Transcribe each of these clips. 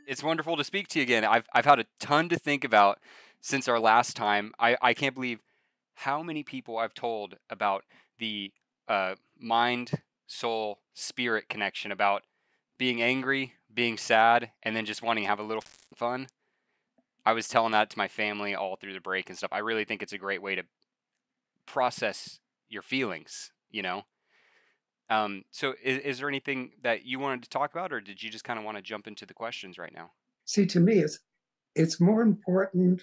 It's wonderful to speak to you again. I've had a ton to think about since our last time. I can't believe how many people I've told about the mind, soul, spirit connection, about being angry, being sad, and then just wanting to have a little fun. I was telling that to my family all through the break and stuff. I really think it's a great way to process your feelings, you know? So is there anything that you wanted to talk about, or did you just kind of want to jump into the questions right now? See, to me, it's more important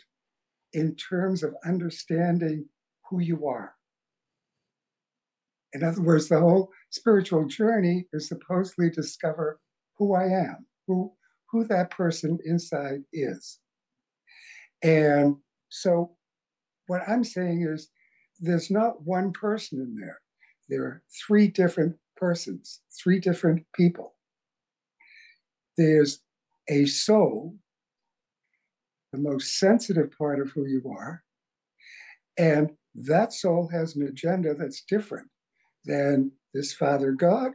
in terms of understanding who you are. In other words, the whole spiritual journey is supposedly discover who I am, who that person inside is. And so what I'm saying is there's not one person in there. There are three different persons, three different people. There's a soul, the most sensitive part of who you are, and that soul has an agenda that's different than this Father God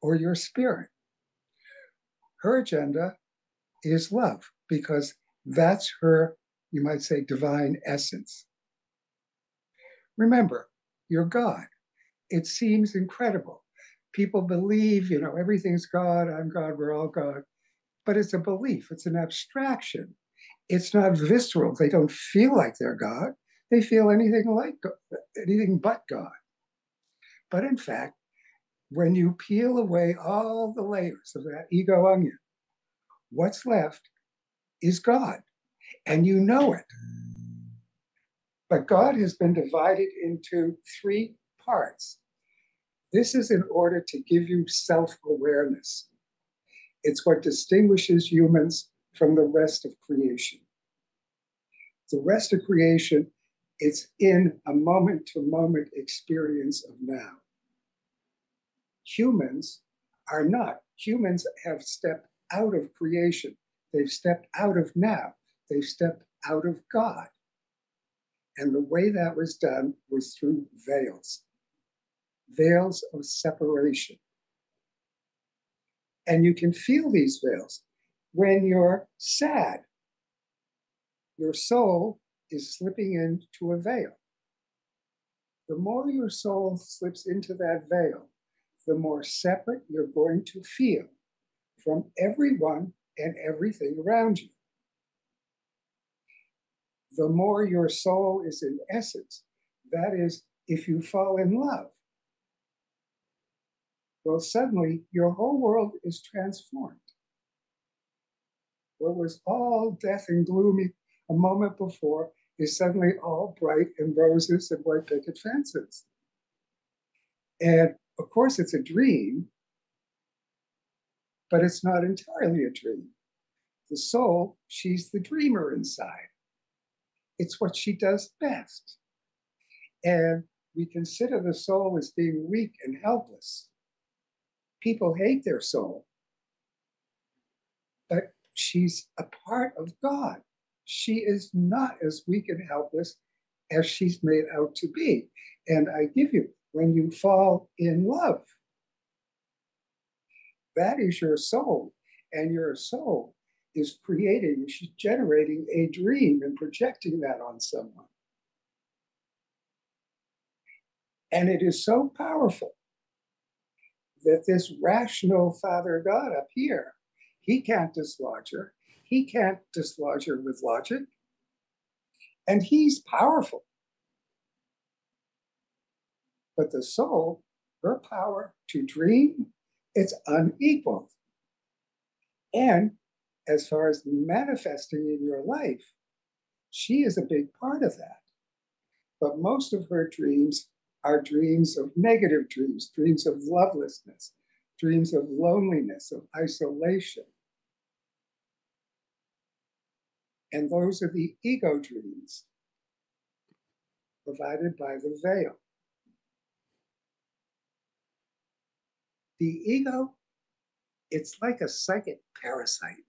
or your spirit. Her agenda is love because that's her, you might say, divine essence. Remember, you're God. It seems incredible. People believe, everything's God, I'm God, we're all God. But it's a belief, it's an abstraction. It's not visceral. They don't feel like they're God. They feel anything but God. But in fact, when you peel away all the layers of that ego onion, what's left is God, and you know it. But God has been divided into three parts. This is in order to give you self awareness. It's what distinguishes humans from the rest of creation. The rest of creation, it's in a moment to moment experience of now. Humans are not. Humans have stepped out of creation. They've stepped out of now. They've stepped out of God. And the way that was done was through veils, veils of separation. And you can feel these veils when you're sad. Your soul is slipping into a veil. The more your soul slips into that veil, the more separate you're going to feel from everyone and everything around you. The more your soul is in essence, that is, if you fall in love, well, suddenly your whole world is transformed. What was all death and gloomy a moment before is suddenly all bright and roses and white picket fences. And of course, it's a dream, but it's not entirely a dream. The soul, she's the dreamer inside. It's what she does best. And we consider the soul as being weak and helpless. People hate their soul, but she's a part of God. She is not as weak and helpless as she's made out to be. And I give you, when you fall in love, that is your soul. And your soul is creating, she's generating a dream and projecting that on someone. And it is so powerful that this rational Father God up here, he can't dislodge her. He can't dislodge her with logic. And he's powerful. But the soul, her power to dream, it's unequaled. And as far as manifesting in your life, she is a big part of that. But most of her dreams are dreams of negative dreams, dreams of lovelessness, dreams of loneliness, of isolation. And those are the ego dreams provided by the veil. The ego, it's like a psychic parasite.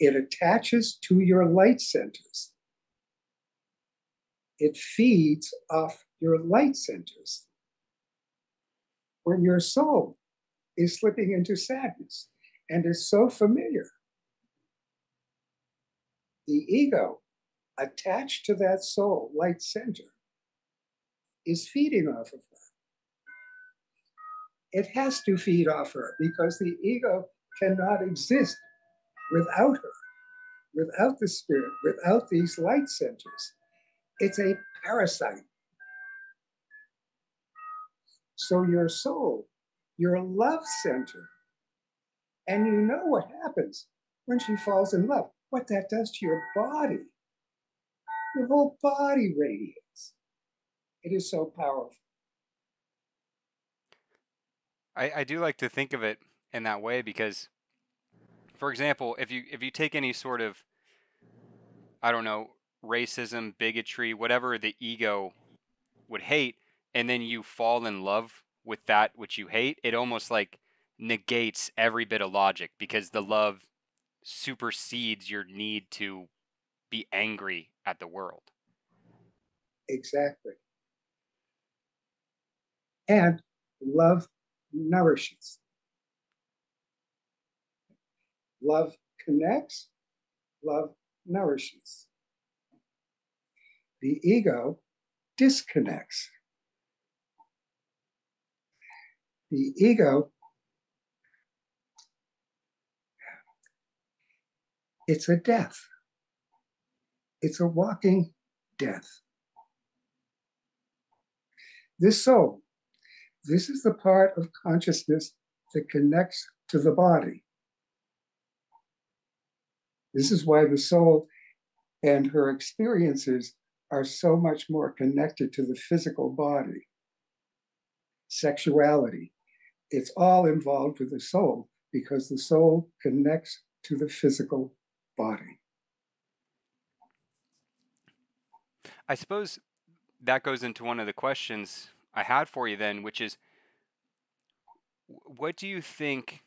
It attaches to your light centers. It feeds off your light centers. When your soul is slipping into sadness and is so familiar. The ego, attached to that soul, light center, is feeding off of her. It has to feed off her because the ego cannot exist without her, without the spirit, without these light centers. It's a parasite. So your soul, your love center, and you know what happens when she falls in love, what that does to your body. Your whole body radiates. It is so powerful. I do like to think of it in that way because, for example, if you take any sort of, I don't know, racism, bigotry, whatever the ego would hate, and then you fall in love with that which you hate, it almost like negates every bit of logic because the love supersedes your need to be angry at the world. Exactly. And love nourishes. Love connects, love nourishes. The ego disconnects. The ego, it's a death. It's a walking death. This soul, this is the part of consciousness that connects to the body. This is why the soul and her experiences are so much more connected to the physical body. Sexuality, it's all involved with the soul because the soul connects to the physical body. I suppose that goes into one of the questions I had for you then, which is what do you think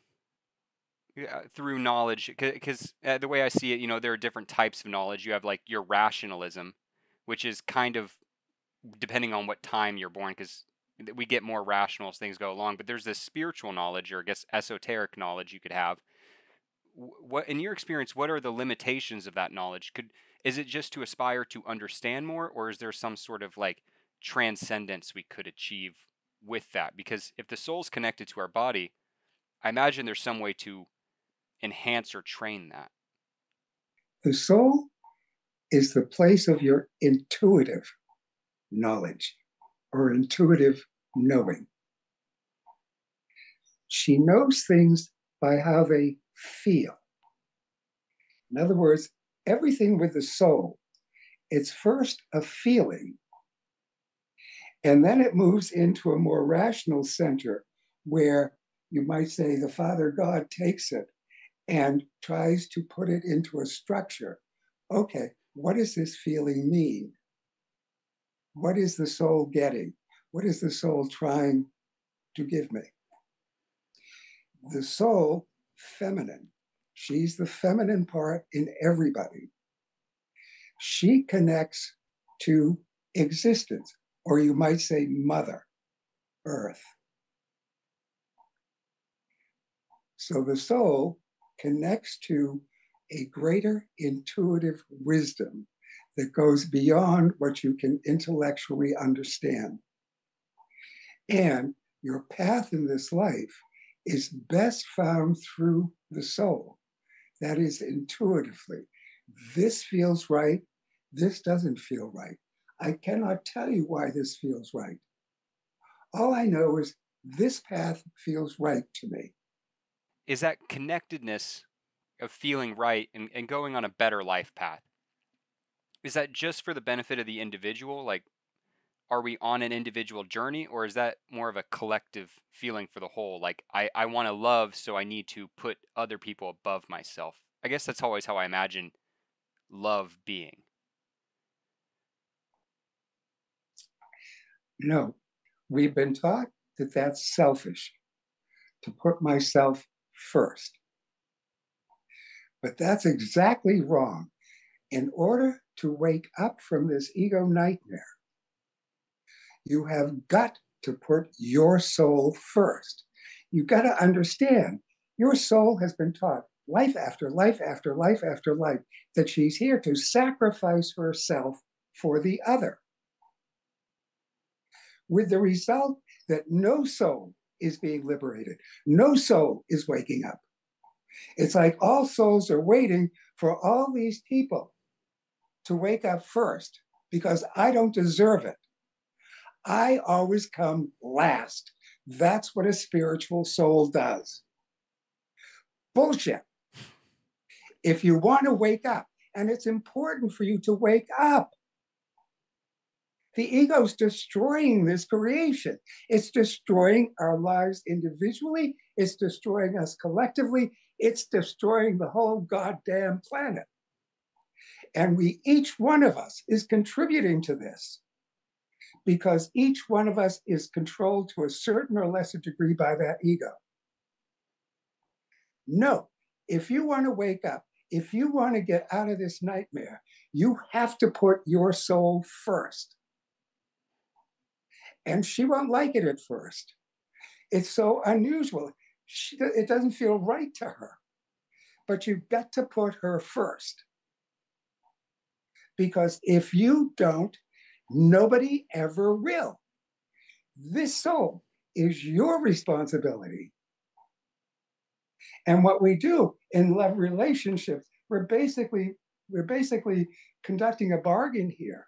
through knowledge? Because the way I see it, you know, there are different types of knowledge. You have like your rationalism, which is kind of depending on what time you're born, because we get more rational as things go along. But there's this spiritual knowledge, or I guess esoteric knowledge you could have. What, in your experience, what are the limitations of that knowledge? Is it just to aspire to understand more, or is there some sort of like transcendence we could achieve with that? Because if the soul's connected to our body, I imagine there's some way to enhance or train that. The soul is the place of your intuitive knowledge or intuitive knowing. She knows things by how they feel. In other words, everything with the soul, it's first a feeling, and then it moves into a more rational center where you might say the Father God takes it and tries to put it into a structure. Okay, what does this feeling mean? What is the soul getting? What is the soul trying to give me? The soul, feminine. She's the feminine part in everybody. She connects to existence, or you might say Mother Earth. So the soul connects to a greater intuitive wisdom that goes beyond what you can intellectually understand. And your path in this life is best found through the soul. That is intuitively. This feels right. This doesn't feel right. I cannot tell you why this feels right. All I know is this path feels right to me. Is that connectedness of feeling right and going on a better life path? Is that just for the benefit of the individual? Like, are we on an individual journey, or is that more of a collective feeling for the whole? Like, I want to love, so I need to put other people above myself. I guess that's always how I imagine love being. No, we've been taught that that's selfish, to put myself first. But that's exactly wrong. In order to wake up from this ego nightmare, you have got to put your soul first. You've got to understand Your soul has been taught life after life after life after life that she's here to sacrifice herself for the other, with the result that no soul is being liberated. No soul is waking up. It's like all souls are waiting for all these people to wake up first because I don't deserve it. I always come last. That's what a spiritual soul does. Bullshit. If you want to wake up, and it's important for you to wake up, the ego's destroying this creation. It's destroying our lives individually. It's destroying us collectively. It's destroying the whole goddamn planet. And each one of us is contributing to this because each one of us is controlled to a certain or lesser degree by that ego. No, if you want to wake up, if you want to get out of this nightmare, you have to put your soul first. And she won't like it at first. It's so unusual. It doesn't feel right to her. But you've got to put her first. Because if you don't, nobody ever will. This soul is your responsibility. And what we do in love relationships, we're basically conducting a bargain here.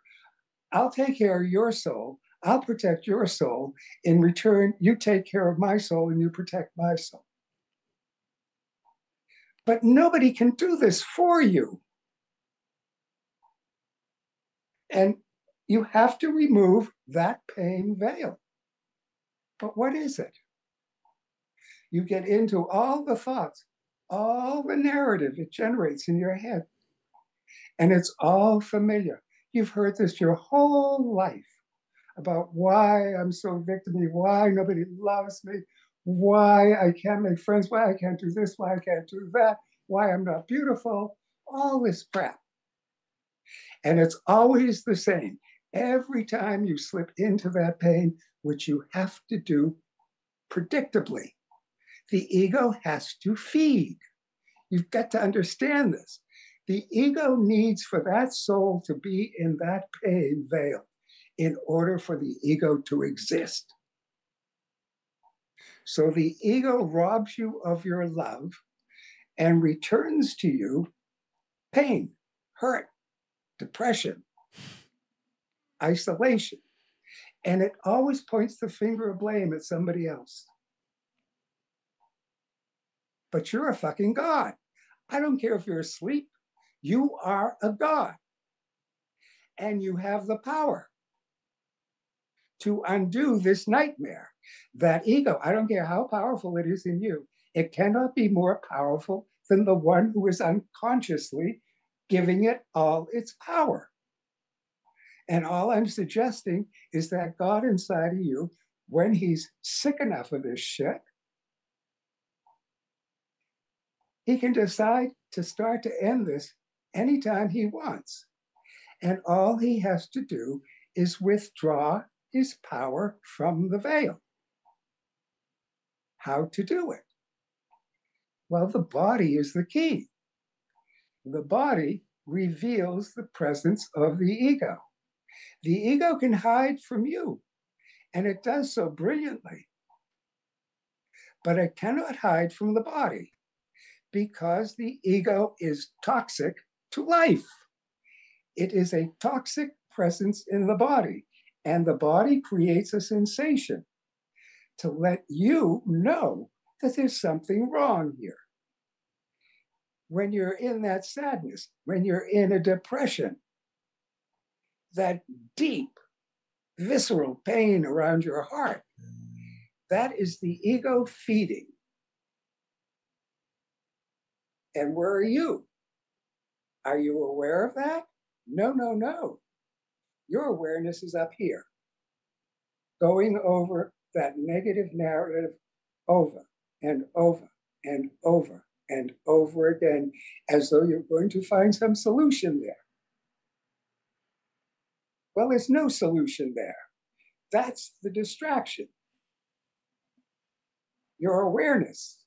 I'll take care of your soul. I'll protect your soul. In return, you take care of my soul and you protect my soul. But nobody can do this for you. And you have to remove that pain veil. But what is it? You get into all the thoughts, all the narrative it generates in your head. And it's all familiar. You've heard this your whole life about why I'm so victimy, why nobody loves me, why I can't make friends, why I can't do this, why I can't do that, why I'm not beautiful, all this crap. And it's always the same. Every time you slip into that pain, which you have to do predictably, the ego has to feed. You've got to understand this. The ego needs for that soul to be in that pain veil in order for the ego to exist. So the ego robs you of your love and returns to you pain, hurt, depression, isolation. And it always points the finger of blame at somebody else. But you're a fucking God. I don't care if you're asleep. You are a God. And you have the power to undo this nightmare. That ego, I don't care how powerful it is in you, it cannot be more powerful than the one who is unconsciously giving it all its power. And all I'm suggesting is that God inside of you, when he's sick enough of this shit, he can decide to start to end this anytime he wants. And all he has to do is withdraw his power from the veil. How to do it? Well, the body is the key. The body reveals the presence of the ego. The ego can hide from you, and it does so brilliantly. But it cannot hide from the body because the ego is toxic to life. It is a toxic presence in the body, and the body creates a sensation to let you know that there's something wrong here. When you're in that sadness, when you're in a depression, that deep, visceral pain around your heart, that is the ego feeding. And where are you? Are you aware of that? No, no, no. Your awareness is up here, going over that negative narrative over and over and over and over again, as though you're going to find some solution there. Well, there's no solution there. That's the distraction. Your awareness.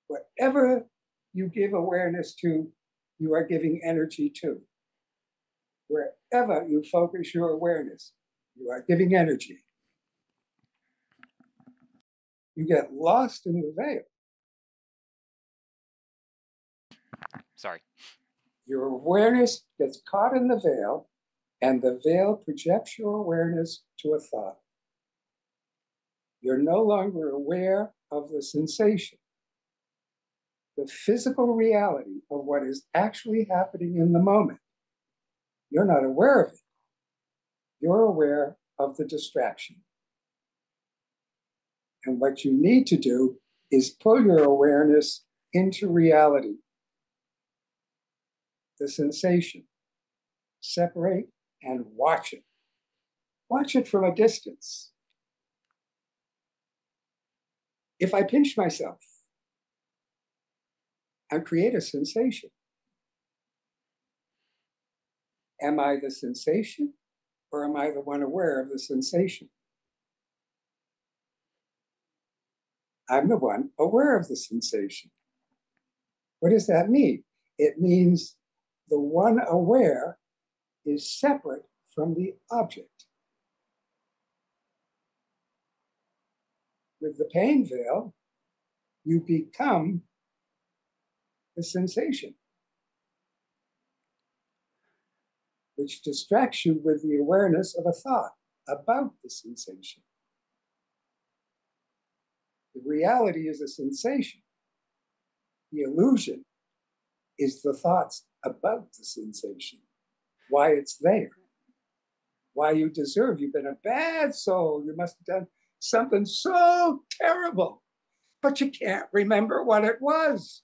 Whatever you give awareness to, you are giving energy to. Wherever you focus your awareness, you are giving energy. You get lost in the veil. Sorry. Your awareness gets caught in the veil, and the veil projects your awareness to a thought. You're no longer aware of the sensation, the physical reality of what is actually happening in the moment. You're not aware of it. You're aware of the distraction. And what you need to do is pull your awareness into reality, the sensation. Separate and watch it. Watch it from a distance. If I pinch myself, I create a sensation. Am I the sensation, or am I the one aware of the sensation? I'm the one aware of the sensation. What does that mean? It means the one aware is separate from the object. With the pain veil, you become the sensation, which distracts you with the awareness of a thought about the sensation. The reality is a sensation. The illusion is the thoughts about the sensation, why it's there, why you deserve. You've been a bad soul. You must have done something so terrible, but you can't remember what it was.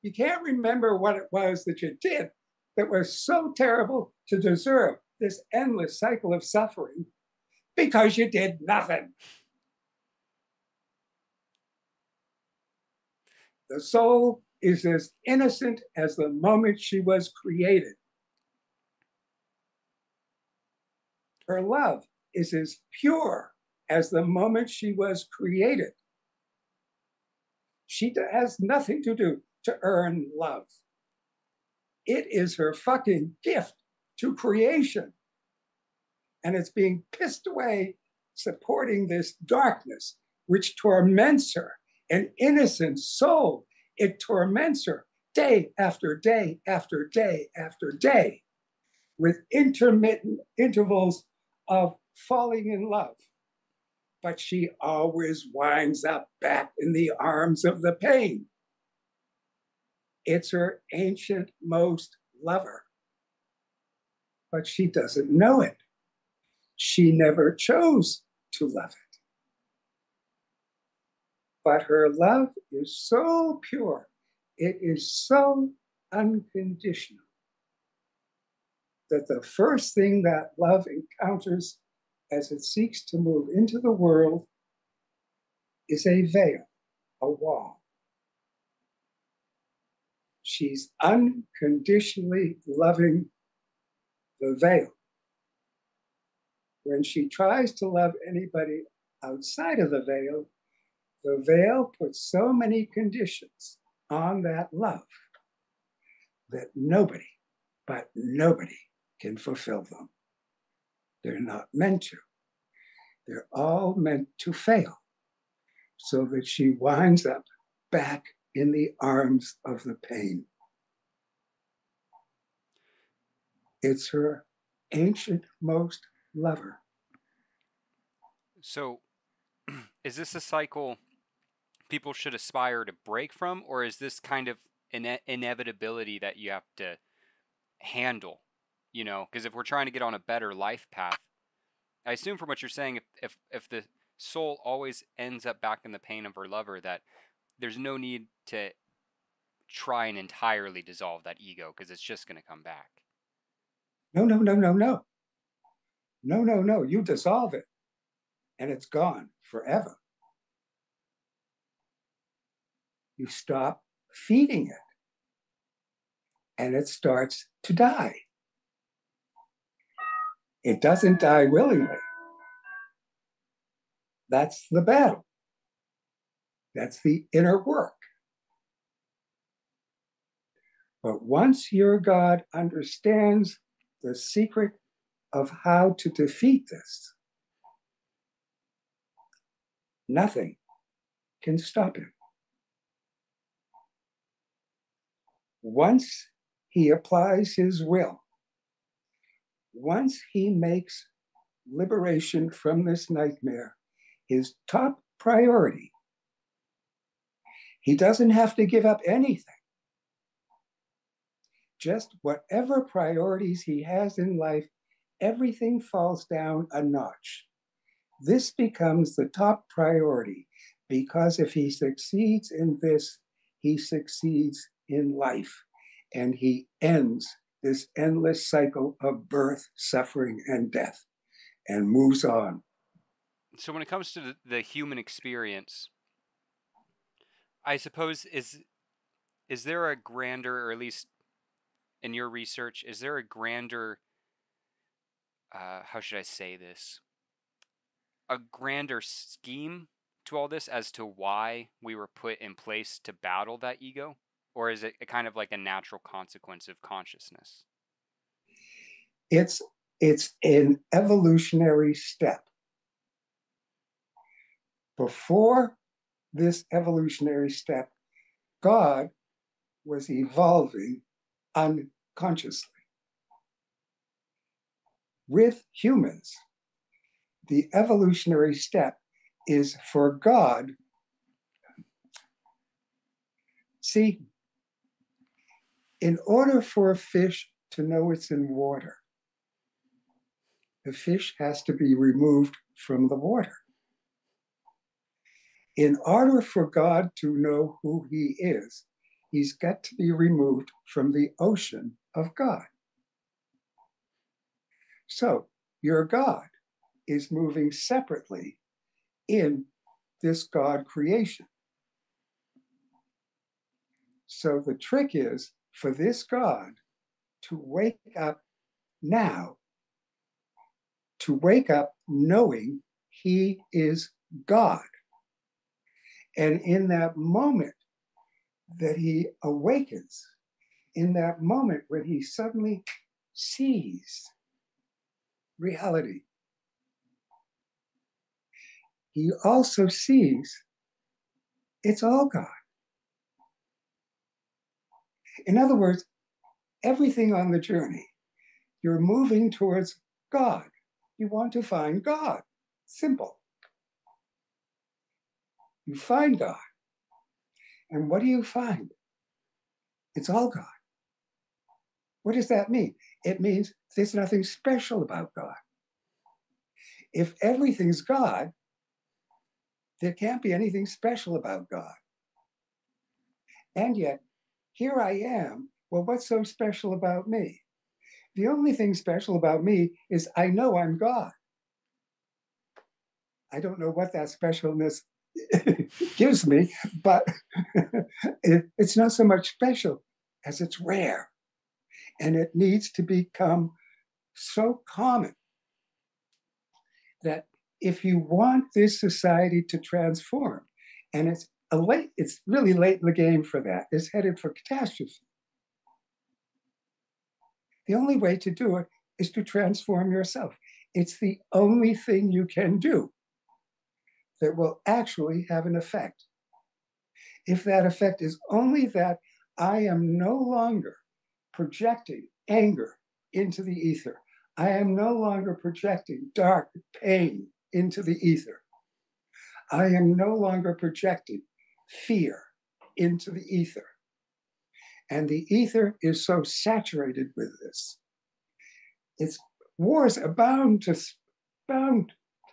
You can't remember what it was that you did that was so terrible to deserve this endless cycle of suffering because you did nothing. The soul is as innocent as the moment she was created. Her love is as pure as the moment she was created. She has nothing to do to earn love. It is her fucking gift to creation. And it's being pissed away supporting this darkness, which torments her. An innocent soul, it torments her day after day after day after day with intermittent intervals of falling in love. But she always winds up back in the arms of the pain. It's her ancient most lover. But she doesn't know it. She never chose to love it. But her love is so pure, it is so unconditional, that the first thing that love encounters as it seeks to move into the world is a veil, a wall. She's unconditionally loving the veil. When she tries to love anybody outside of the veil puts so many conditions on that love that nobody, but nobody, can fulfill them. They're not meant to. They're all meant to fail, so that she winds up back in the arms of the pain. It's her ancient most lover. So, is this a cycle people should aspire to break from, or is this kind of an inevitability that you have to handle? You know, because if we're trying to get on a better life path, I assume from what you're saying, if the soul always ends up back in the pain of her lover, that there's no need to try and entirely dissolve that ego, because it's just going to come back. No, no, no, no, no. No, no, no. You dissolve it, and it's gone forever. You stop feeding it, and it starts to die. It doesn't die willingly. That's the battle. That's the inner work. But once your God understands the secret of how to defeat this, nothing can stop him. Once he applies his will, once he makes liberation from this nightmare his top priority, he doesn't have to give up anything. Just whatever priorities he has in life, everything falls down a notch. This becomes the top priority because if he succeeds in this, he succeeds in life, and he ends this endless cycle of birth, suffering, and death and moves on. So when it comes to the human experience, I suppose is there a grander, or at least in your research, is there a grander how should I say this? A grander scheme to all this as to why we were put in place to battle that ego? Or is it kind of like a natural consequence of consciousness? It's an evolutionary step. Before this evolutionary step, God was evolving unconsciously. With humans, the evolutionary step is for God. See, in order for a fish to know it's in water, the fish has to be removed from the water. In order for God to know who he is, he's got to be removed from the ocean of God. So your God is moving separately in this God creation. So the trick is for this God to wake up now, to wake up knowing he is God. And in that moment that he awakens, in that moment when he suddenly sees reality, he also sees it's all God. In other words, everything on the journey, you're moving towards God. You want to find God. Simple. You find God. And what do you find? It's all God. What does that mean? It means there's nothing special about God. If everything's God, there can't be anything special about God. And yet, here I am. Well, what's so special about me? The only thing special about me is I know I'm God. I don't know what that specialness gives me, but it's not so much special as it's rare. And it needs to become so common that if you want this society to transform, and it's really late in the game for that, it's headed for catastrophe. The only way to do it is to transform yourself. It's the only thing you can do that will actually have an effect. If that effect is only that I am no longer projecting anger into the ether, I am no longer projecting dark pain into the ether, I am no longer projecting fear into the ether. And the ether is so saturated with this. It's wars are bound to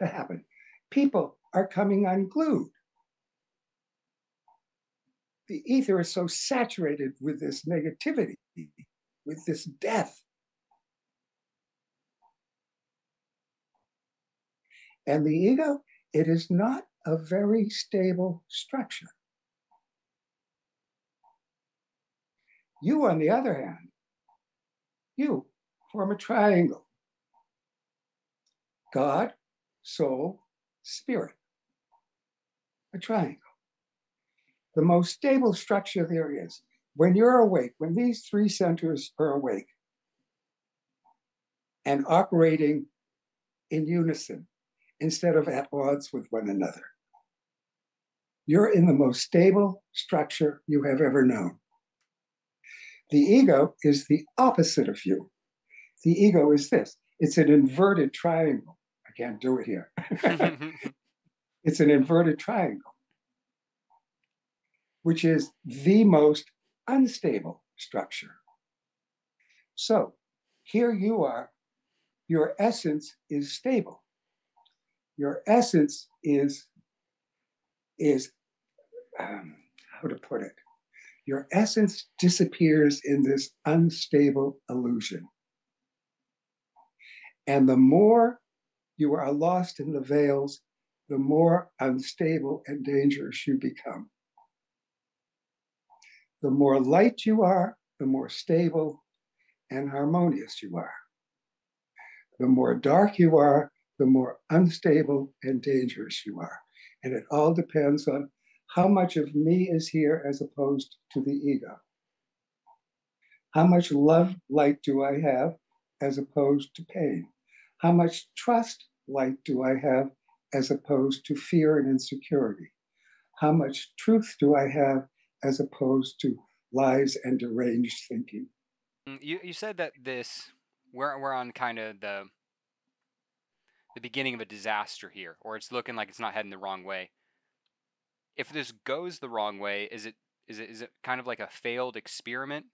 happen. People are coming unglued. The ether is so saturated with this negativity, with this death. And the ego, it is not a very stable structure. You, on the other hand, you form a triangle. God, soul, spirit. A triangle. the most stable structure there is. When you're awake, when these three centers are awake and operating in unison instead of at odds with one another, you're in the most stable structure you have ever known. The ego is the opposite of you. The ego is this. It's an inverted triangle. I can't do it here. It's an inverted triangle, which is the most unstable structure. So here you are. Your essence is stable. Your essence is how to put it? Your essence disappears in this unstable illusion. And the more you are lost in the veils, the more unstable and dangerous you become. The more light you are, the more stable and harmonious you are. The more dark you are, the more unstable and dangerous you are. And it all depends on how much of me is here as opposed to the ego. How much love light do I have as opposed to pain? How much trust light do I have as opposed to fear and insecurity? How much truth do I have as opposed to lies and deranged thinking? You said that we're on kind of the beginning of a disaster here, or it's looking like it's not heading the wrong way. If this goes the wrong way, is it kind of like a failed experiment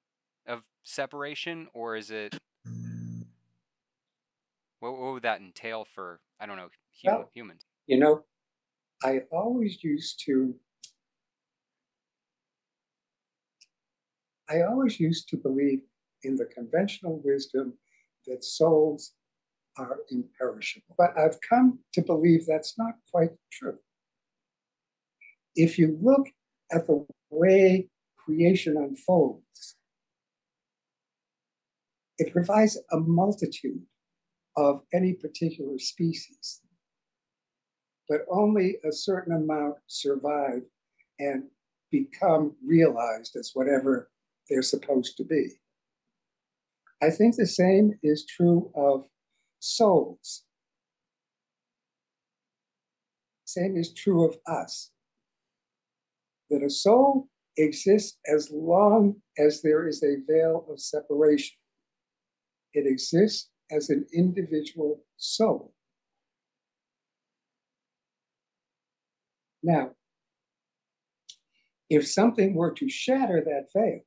of separation, or is it what would that entail for, I don't know, Well, humans? you know, I always used to believe in the conventional wisdom that souls are imperishable. But I've come to believe that's not quite true. If you look at the way creation unfolds, it provides a multitude of any particular species, but only a certain amount survive and become realized as whatever they're supposed to be. I think the same is true of souls. Same is true of us. That a soul exists as long as there is a veil of separation. It exists as an individual soul. Now, if something were to shatter that veil,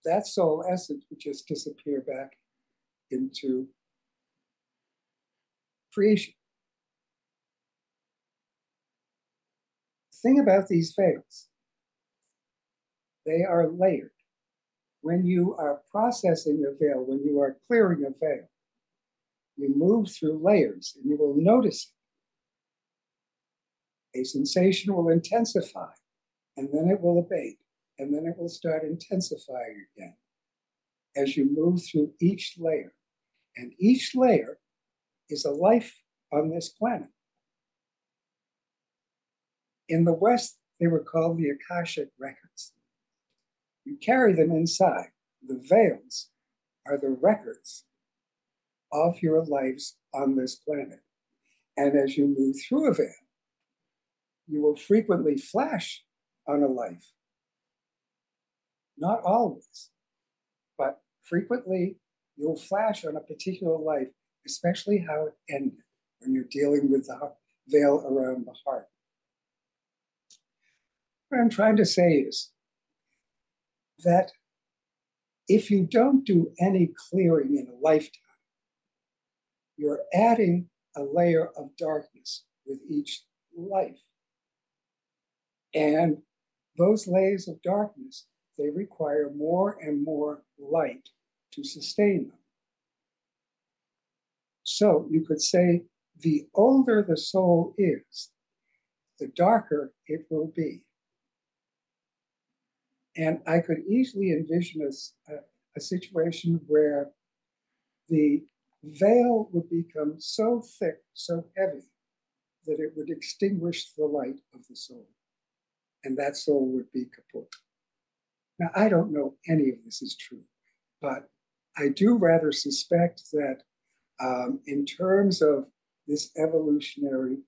that soul essence would just disappear back into creation. The thing about these veils, they are layered. When you are processing a veil, when you are clearing a veil, you move through layers and you will notice it. A sensation will intensify and then it will abate and then it will start intensifying again as you move through each layer. And each layer is a life on this planet. In the West, they were called the Akashic records. You carry them inside. The veils are the records of your lives on this planet. And as you move through a veil, you will frequently flash on a life. Not always, but frequently you'll flash on a particular life, especially how it ended when you're dealing with the veil around the heart. What I'm trying to say is that if you don't do any clearing in a lifetime, you're adding a layer of darkness with each life. And those layers of darkness, they require more and more light to sustain them. So you could say the older the soul is, the darker it will be. And I could easily envision a situation where the veil would become so thick, so heavy, that it would extinguish the light of the soul. and that soul would be kaput. Now, I don't know any of this is true, but I do rather suspect that in terms of this evolutionary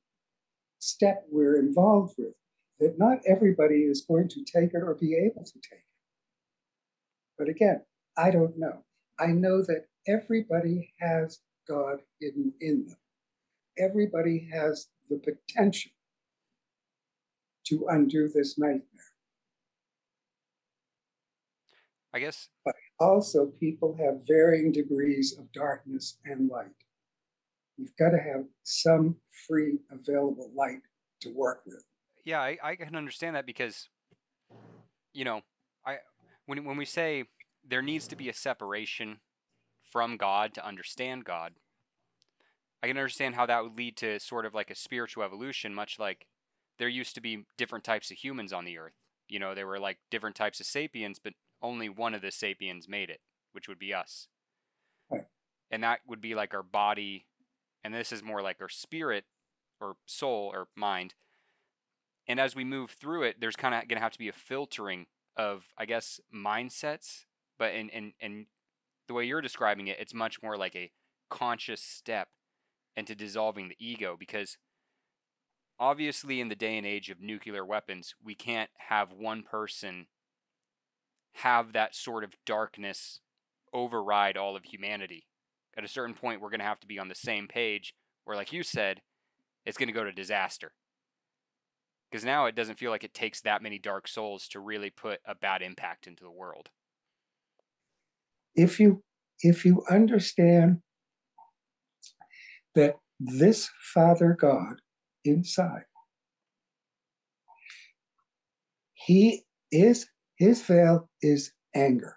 step we're involved with, that not everybody is going to take it or be able to take it. But again, I don't know. I know that everybody has God hidden in them. Everybody has the potential to undo this nightmare. I guess, But also, people have varying degrees of darkness and light. You've got to have some free available light to work with. yeah, I can understand that because, you know, I when we say there needs to be a separation from God to understand God, I can understand how that would lead to sort of like a spiritual evolution, much like there used to be different types of humans on the earth. You know, there were like different types of sapiens, but only one of the sapiens made it, which would be us. Right. And that would be like our body, and this is more like our spirit or soul or mind. And as we move through it, there's kind of going to have to be a filtering of, I guess, mindsets. But in the way you're describing it, it's much more like a conscious step into dissolving the ego because obviously in the day and age of nuclear weapons, we can't have one person have that sort of darkness override all of humanity. At a certain point, we're going to have to be on the same page where, like you said, it's going to go to disaster. Because now it doesn't feel like it takes that many dark souls to really put a bad impact into the world. If you understand that this Father God inside, he is his veil is anger.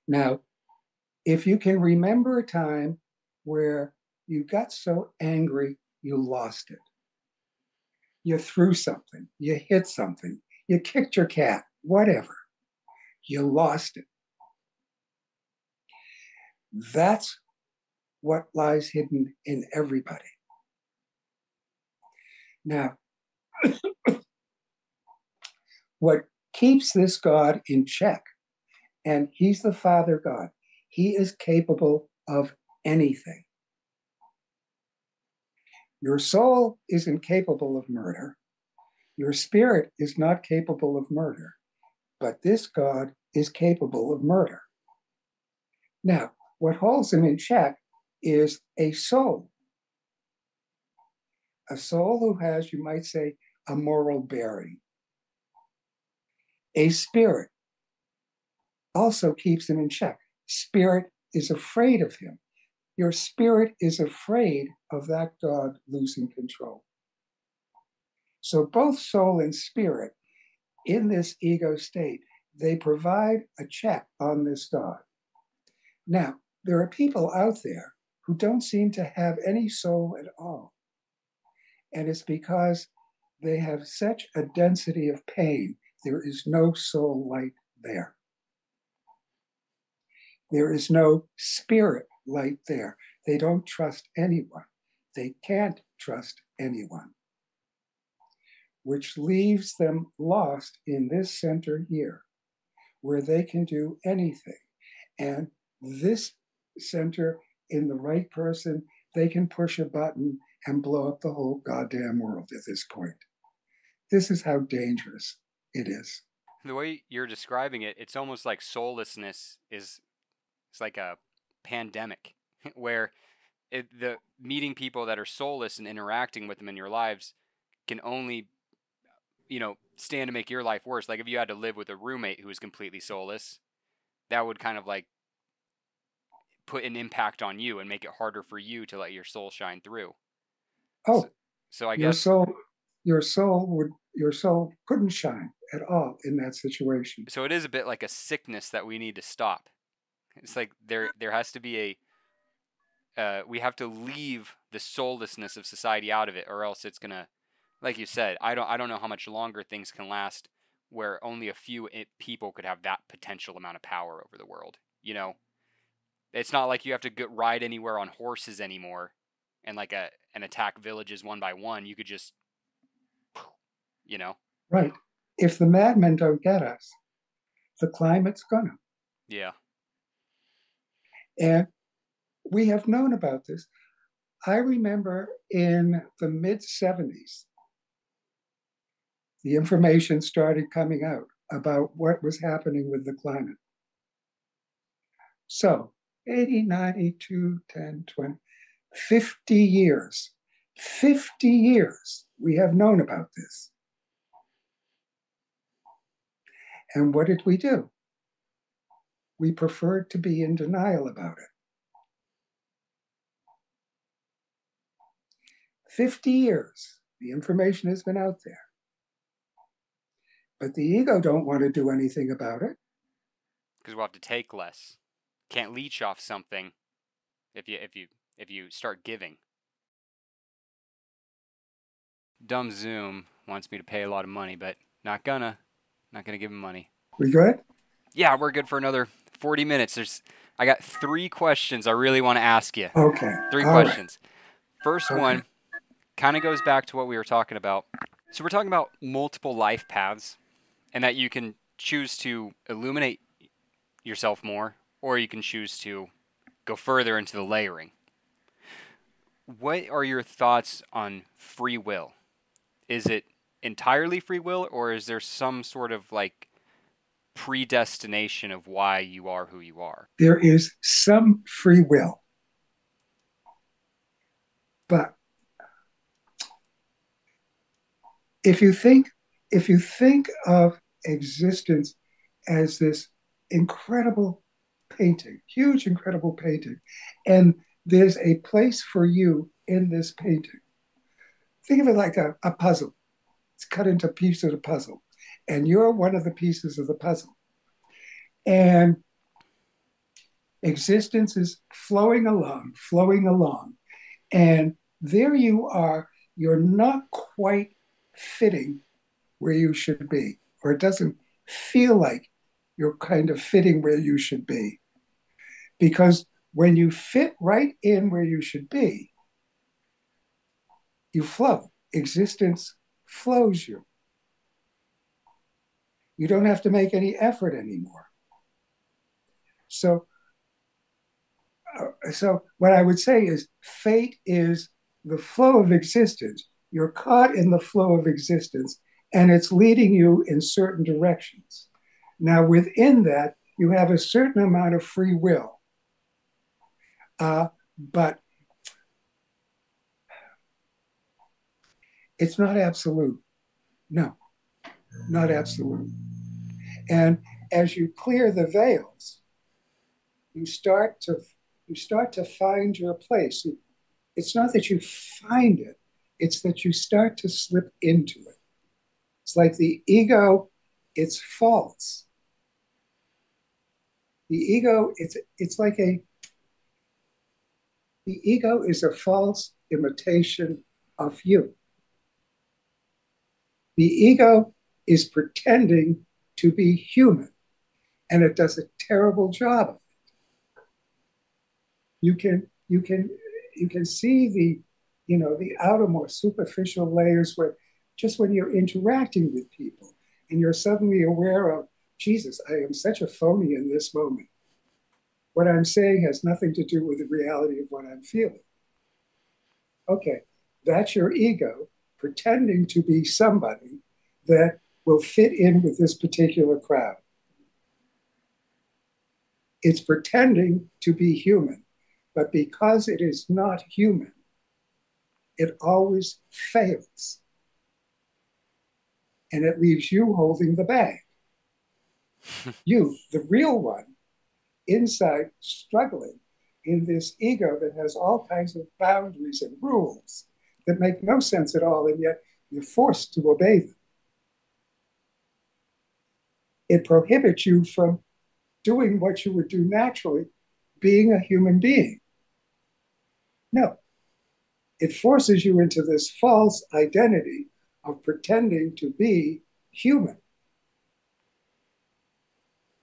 Now, if you can remember a time where you got so angry you lost it, you threw something, you hit something, you kicked your cat, whatever, you lost it. That's what lies hidden in everybody. Now, what keeps this God in check, and he's the Father God, he is capable of anything. Your soul is incapable of murder. Your spirit is not capable of murder, but this God is capable of murder. Now, what holds him in check is a soul who has, you might say, a moral bearing. A spirit also keeps him in check. Spirit is afraid of him. Your spirit is afraid of that God losing control. So both soul and spirit in this ego state, they provide a check on this God. Now, there are people out there who don't seem to have any soul at all. And it's because they have such a density of pain, there is no soul light there. There is no spirit light there. They don't trust anyone. They can't trust anyone, which leaves them lost in this center here, where they can do anything. And this center, in the right person, they can push a button and blow up the whole goddamn world at this point. This is how dangerous it is. The way you're describing it, it's almost like soullessness is it's like a pandemic where the meeting people that are soulless and interacting with them in your lives can only stand to make your life worse. Like if you had to live with a roommate who was completely soulless, that would kind of like put an impact on you and make it harder for you to let your soul shine through. Oh, so I your guess soul, your soul couldn't shine at all in that situation. so it is a bit like a sickness that we need to stop. It's like there has to be we have to leave the soullessness of society out of it, or else it's gonna, like you said, I don't know how much longer things can last, where only a few people could have that potential amount of power over the world. It's not like you have to ride anywhere on horses anymore, and like and attack villages one by one. You could just, you know? Right. If the madmen don't get us, the climate's gonna. Yeah. And we have known about this. I remember in the mid 70s, the information started coming out about what was happening with the climate. So 80, 92, 10, 20, 50 years, 50 years we have known about this. And what did we do? We preferred to be in denial about it. 50 years, the information has been out there. But the ego don't want to do anything about it. Because we'll have to take less. Can't leech off something if you start giving. Dumb Zoom wants me to pay a lot of money, but not gonna give him money. We good? Yeah, we're good for another 40 minutes. I got 3 questions I really want to ask you. Okay. 3 All questions. right. First Okay. one kind of goes back to what we were talking about. So we're talking about multiple life paths and that you can choose to illuminate yourself more or you can choose to go further into the layering. What are your thoughts on free will? Is it entirely free will or is there some sort of like predestination of why you are who you are? There is some free will. But if you think of existence as this incredible painting, huge, incredible painting, and there's a place for you in this painting. Think of it like a puzzle. It's cut into pieces of puzzle, and you're one of the pieces of the puzzle. And existence is flowing along, and there you are. You're not quite fitting where you should be, or it doesn't feel like you're kind of fitting where you should be. Because when you fit right in where you should be, you flow. Existence flows you. You don't have to make any effort anymore. So, so what I would say is fate is the flow of existence. You're caught in the flow of existence, and it's leading you in certain directions. Now, within that, you have a certain amount of free will. But it's not absolute. No, not absolute. And as you clear the veils, you start to find your place. It's not that you find it, it's that you start to slip into it. It's like the ego, it's false. The ego, it's like the ego is a false imitation of you. The ego is pretending to be human, and it does a terrible job of it. You can see the outer more superficial layers where just when you're interacting with people and you're suddenly aware of, Jesus, I am such a phony in this moment. What I'm saying has nothing to do with the reality of what I'm feeling. Okay, that's your ego pretending to be somebody that will fit in with this particular crowd. It's pretending to be human, but because it is not human, it always fails. And it leaves you holding the bag. You, the real one, inside struggling in this ego that has all kinds of boundaries and rules that make no sense at all, and yet you're forced to obey them. It prohibits you from doing what you would do naturally, being a human being. No, it forces you into this false identity of pretending to be human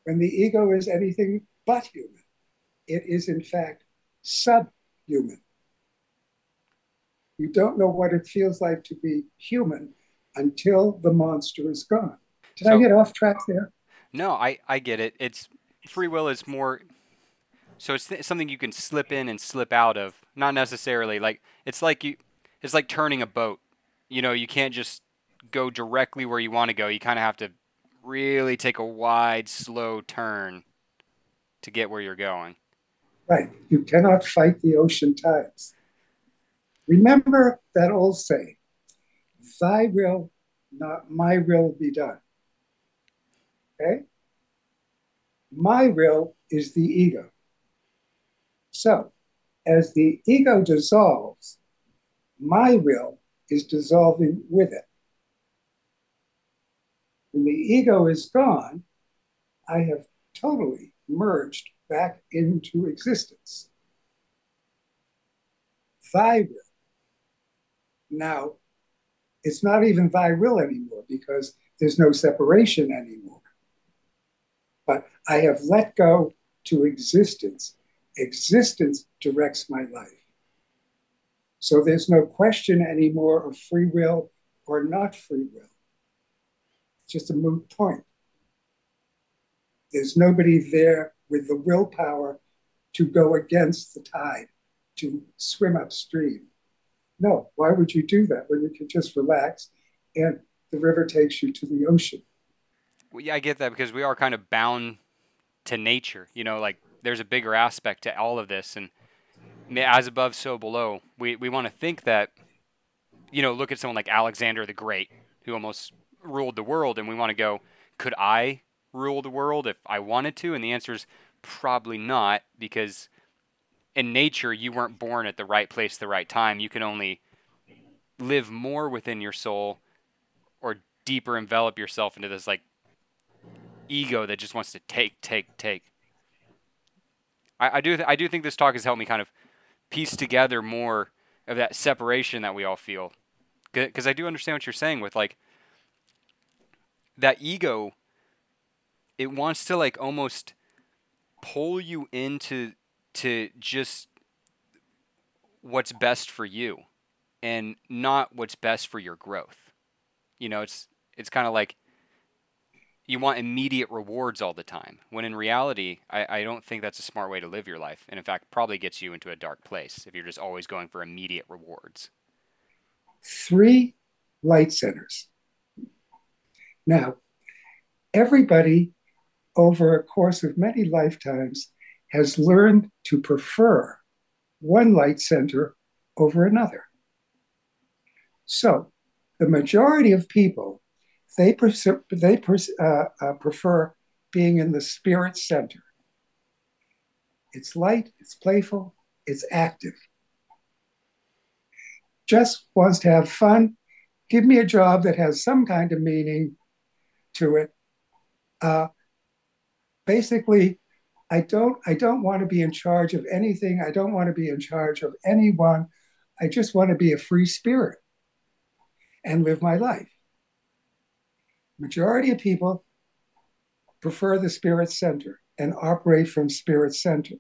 when the ego is anything but human. It is, in fact, subhuman. You don't know what it feels like to be human until the monster is gone. Did I So get off track there? no, I get it. It's free will is more so it's something you can slip in and slip out of. Not necessarily like it's like turning a boat. You know, you can't just go directly where you want to go. You kind of have to really take a wide, slow turn to get where you're going. Right. You cannot fight the ocean tides. Remember that old saying, thy will, not my will be done. Okay? My will is the ego. So, as the ego dissolves, my will is dissolving with it. When the ego is gone, I have totally merged back into existence. Thy will. Now, it's not even thy will anymore because there's no separation anymore. But I have let go to existence. Existence directs my life. So there's no question anymore of free will or not free will. It's just a moot point. There's nobody there with the willpower to go against the tide, to swim upstream. No, why would you do that when you can just relax and the river takes you to the ocean? Well, yeah, I get that because we are kind of bound to nature. You know, like there's a bigger aspect to all of this, and as above, so below. We want to think that, you know, look at someone like Alexander the Great, who almost ruled the world, and we want to go, could I rule the world if I wanted to? And the answer is probably not, because in nature, you weren't born at the right place, the right time. You can only live more within your soul or deeper envelop yourself into this like ego that just wants to take, take, take. I do think this talk has helped me kind of piece together more of that separation that we all feel. Because I do understand what you're saying with like that ego. It wants to like almost pull you into to just what's best for you and not what's best for your growth. You know, it's kind of like you want immediate rewards all the time. When in reality, I don't think that's a smart way to live your life. And in fact, probably gets you into a dark place if you're just always going for immediate rewards. Three light centers. Now, everybody over a course of many lifetimes has learned to prefer one light center over another. So, the majority of people prefer being in the spirit center. It's light, it's playful, it's active. Just wants to have fun. Give me a job that has some kind of meaning to it. Uh, Basically, I don't want to be in charge of anything. I don't want to be in charge of anyone. I just want to be a free spirit and live my life. Majority of people prefer the spirit center and operate from spirit center,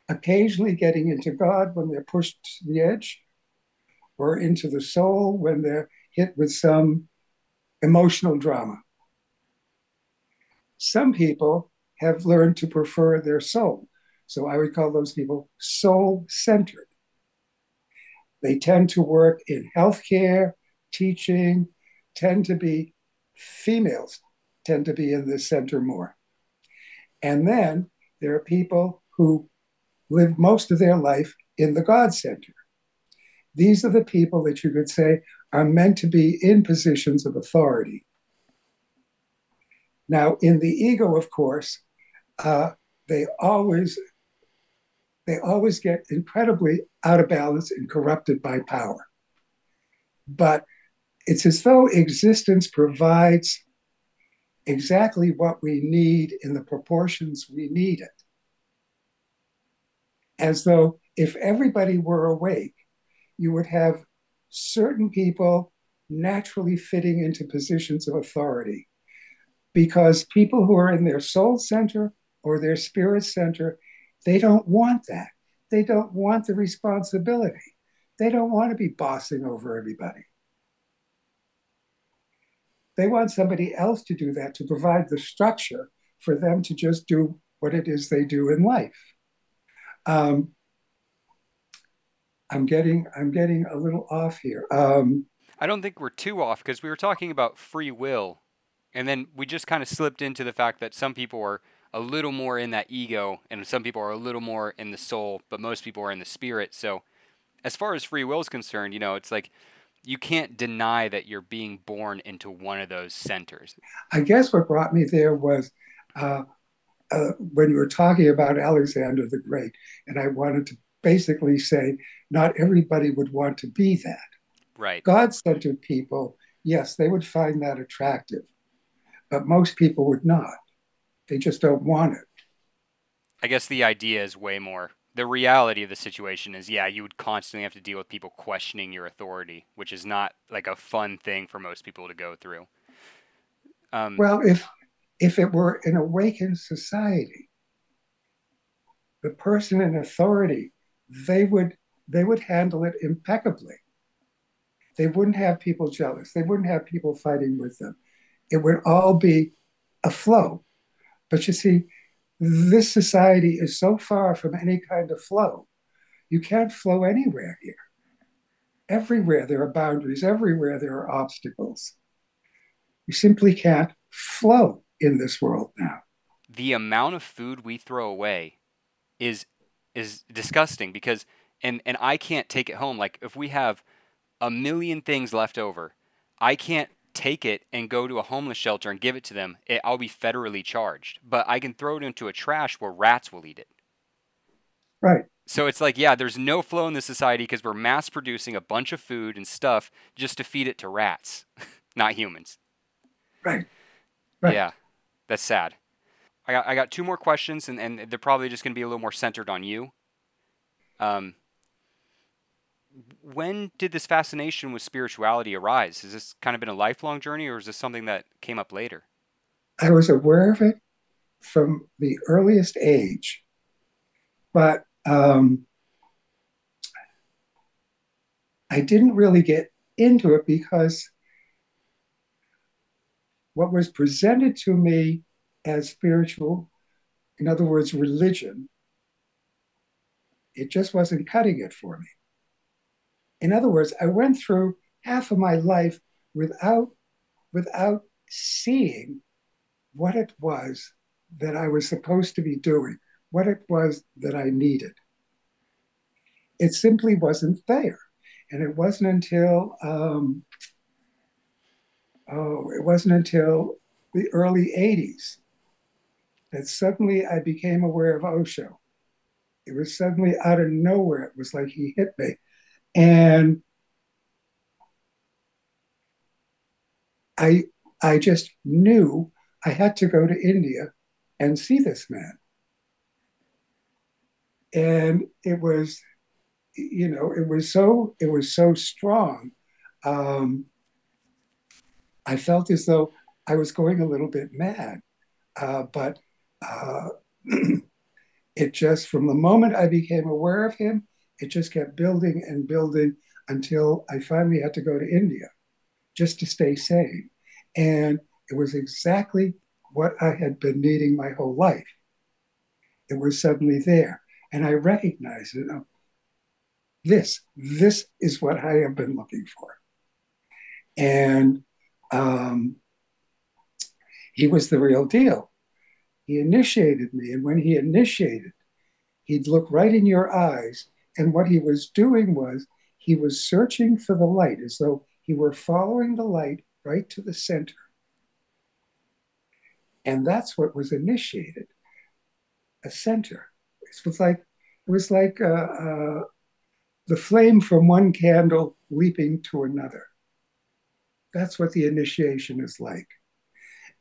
occasionally getting into God when they're pushed to the edge, or into the soul when they're hit with some emotional drama. Some people have learned to prefer their soul. So I would call those people soul centered. They tend to work in healthcare, teaching, tend to be females, tend to be in the center more. And then there are people who live most of their life in the God center. These are the people that you could say are meant to be in positions of authority. Now, in the ego, of course, uh, they always they always get incredibly out of balance and corrupted by power. But it's as though existence provides exactly what we need in the proportions we need it. As though if everybody were awake, you would have certain people naturally fitting into positions of authority. Because people who are in their soul center or their spirit center, they don't want that. They don't want the responsibility. They don't want to be bossing over everybody. They want somebody else to do that, to provide the structure for them to just do what it is they do in life. Um, I'm getting a little off here. I don't think we're too off because we were talking about free will, and then we just kind of slipped into the fact that some people are a little more in that ego, and some people are a little more in the soul, but most people are in the spirit. So, as far as free will is concerned, it's like you can't deny that you're being born into one of those centers. I guess what brought me there was uh, when you were talking about Alexander the Great, and I wanted to basically say not everybody would want to be that. Right. God-centered people, yes, they would find that attractive, but most people would not. They just don't want it. I guess the idea is way more. The reality of the situation is, yeah, you would constantly have to deal with people questioning your authority, which is not like a fun thing for most people to go through. Um, Well, if it were an awakened society, the person in authority, they would they would handle it impeccably. They wouldn't have people jealous. They wouldn't have people fighting with them. It would all be a flow. But you see, this society is so far from any kind of flow. You can't flow anywhere here. Everywhere there are boundaries, everywhere there are obstacles. You simply can't flow in this world now. the amount of food we throw away is disgusting because and I can't take it home. Like if we have a million things left over, I can't take it and go to a homeless shelter and give it to them. I'll be federally charged. But I can throw it into a trash where rats will eat it. Right, So it's like, yeah, there's no flow in the society because we're mass producing a bunch of food and stuff just to feed it to rats, not humans. right, right. Yeah, that's sad. I got two more questions, and they're probably just going to be a little more centered on you. Um, when did this fascination with spirituality arise? Has this kind of been a lifelong journey, or is this something that came up later? I was aware of it from the earliest age, but I didn't really get into it because what was presented to me as spiritual, in other words, religion, it just wasn't cutting it for me. In other words, I went through half of my life without without seeing what it was that I was supposed to be doing, what it was that I needed. It simply wasn't there. And it wasn't until the early 80s that suddenly I became aware of Osho. It was suddenly out of nowhere. It was like he hit me. And I I just knew I had to go to India and see this man. And it was so strong. Um, I felt as though I was going a little bit mad, but uh, it just from the moment I became aware of him, it just kept building and building until I finally had to go to India just to stay sane. And it was exactly what I had been needing my whole life. It was suddenly there. And I recognized it. This is what I have been looking for. And um, he was the real deal. He initiated me. And when he initiated, he'd look right in your eyes. And what he was doing was he was searching for the light as though he were following the light right to the center. And that's what was initiated, a center. It was like the flame from one candle leaping to another. That's what the initiation is like.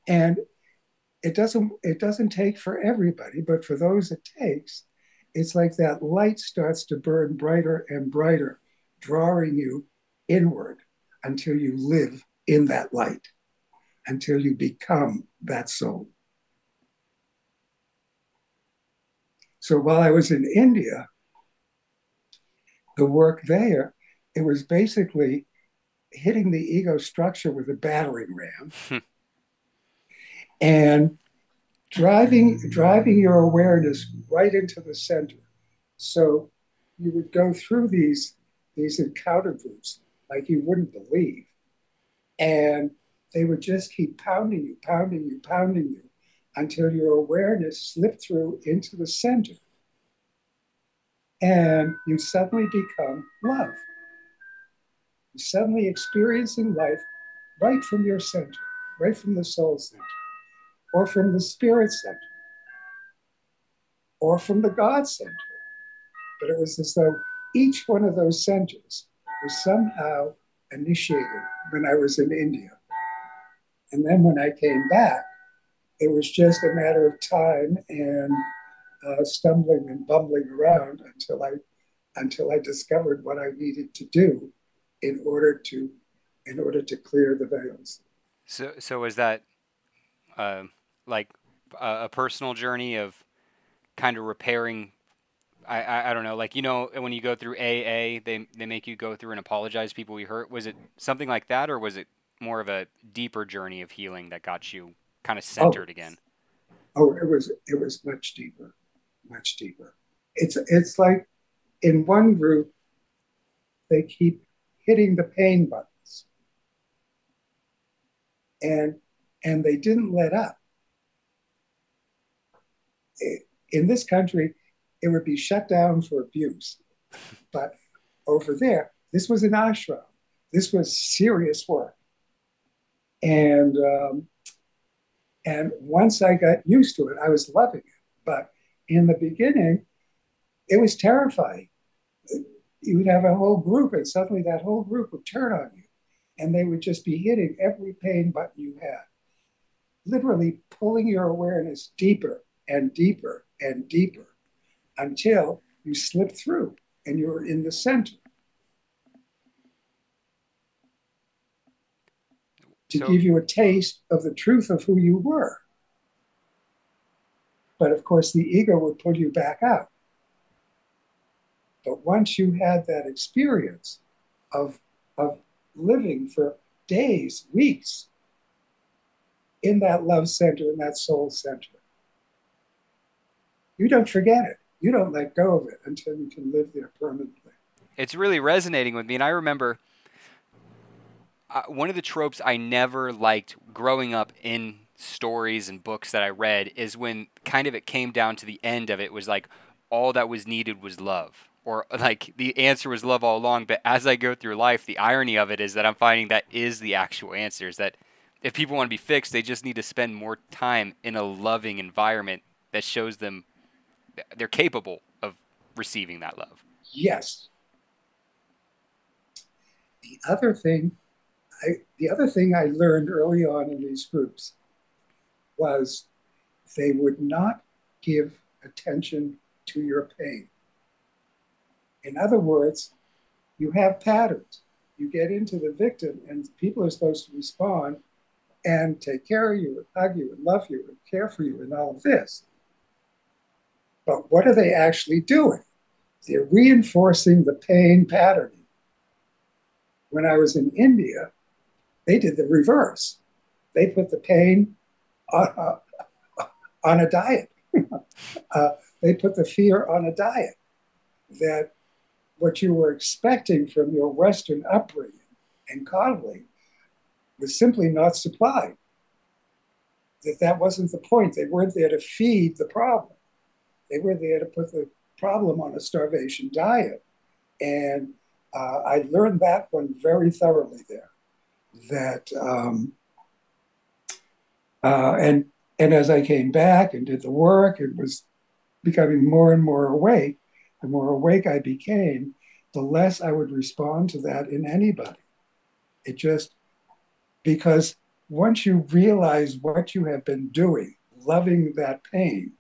And it doesn't take for everybody, but for those it takes, it's like that light starts to burn brighter and brighter, drawing you inward until you live in that light, until you become that soul. So while I was in India, the work there, it was basically hitting the ego structure with a battering ram and driving your awareness right into the center. So you would go through these encounter groups like you wouldn't believe, and they would just keep pounding you, pounding you, pounding you until your awareness slipped through into the center, and you suddenly become love. You're suddenly experiencing life right from your center, right from the soul center, or from the spirit center, or from the God center. But it was as though each one of those centers was somehow initiated when I was in India. And then when I came back, it was just a matter of time and stumbling and bumbling around until I discovered what I needed to do in order to clear the veils. So was that uh, like a personal journey of kind of repairing? I don't know, like when you go through AA, they make you go through and apologize to people you hurt. Was it something like that, or was it more of a deeper journey of healing that got you kind of Oh, centered again? it was much deeper, much deeper. It's like in one group they keep hitting the pain buttons, and they didn't let up. In this country, it would be shut down for abuse, but over there, this was an ashram. This was serious work, and once I got used to it, I was loving it. But in the beginning, it was terrifying. You would have a whole group, and suddenly that whole group would turn on you, and they would just be hitting every pain button you had, literally pulling your awareness deeper and deeper and deeper until you slip through and you're in the center to So give you a taste of the truth of who you were. But of course, the ego would pull you back out. But once you had that experience of, of living for days, weeks in that love center, in that soul center, you don't forget it. You don't let go of it until you can live there permanently. it's really resonating with me, and I remember one of the tropes I never liked growing up in stories and books that I read is when kind of it came down to the end of it was like all that was needed was love. Or like the answer was love all along, but as I go through life, the irony of it is that I'm finding that is the actual answer. Is that if people want to be fixed, they just need to spend more time in a loving environment that shows them they're capable of receiving that love. Yes. The other thing the other thing I learned early on in these groups was they would not give attention to your pain. In other words, you have patterns. You get into the victim, and people are supposed to respond and take care of you, and hug you, and love you, and care for you, and all of this. But what are they actually doing? They're reinforcing the pain patterning. When I was in India, they did the reverse. They put the pain on, on a diet. uh, they put the fear on a diet. That what you were expecting from your Western upbringing and coddling was simply not supplied. That wasn't the point. They weren't there to feed the problem. They were there to put the problem on a starvation diet. And I learned that one very thoroughly there. That and as I came back and did the work and was becoming more and more awake, the more awake I became, the less I would respond to that in anybody. It just because once you realize what you have been doing, loving that pain,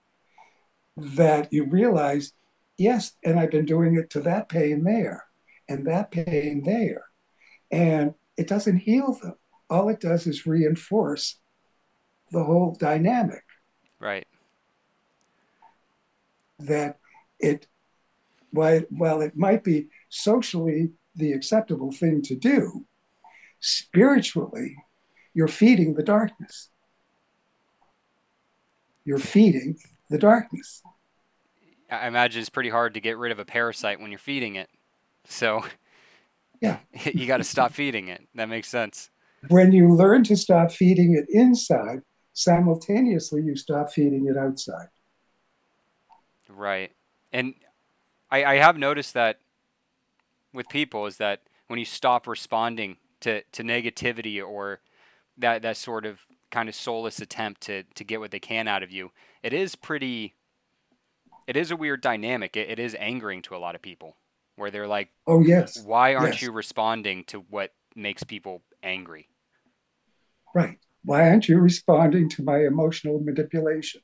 that you realize, yes, and I've been doing it to that pain there and that pain there. And it doesn't heal them. All it does is reinforce the whole dynamic Right. that it, while it might be socially the acceptable thing to do, Spiritually, you're feeding the darkness. You're feeding the darkness. I imagine it's pretty hard to get rid of a parasite when you're feeding it. So Yeah. you got to stop feeding it. That makes sense. When you learn to stop feeding it inside, simultaneously you stop feeding it outside. Right. And I have noticed that with people is that when you stop responding to negativity or that sort of kind of soulless attempt to get what they can out of you, it is pretty, it is a weird dynamic. It is angering to a lot of people where they're like, Oh, yes. why aren't Yes. you responding to what makes people angry? Right. Why aren't you responding to my emotional manipulation?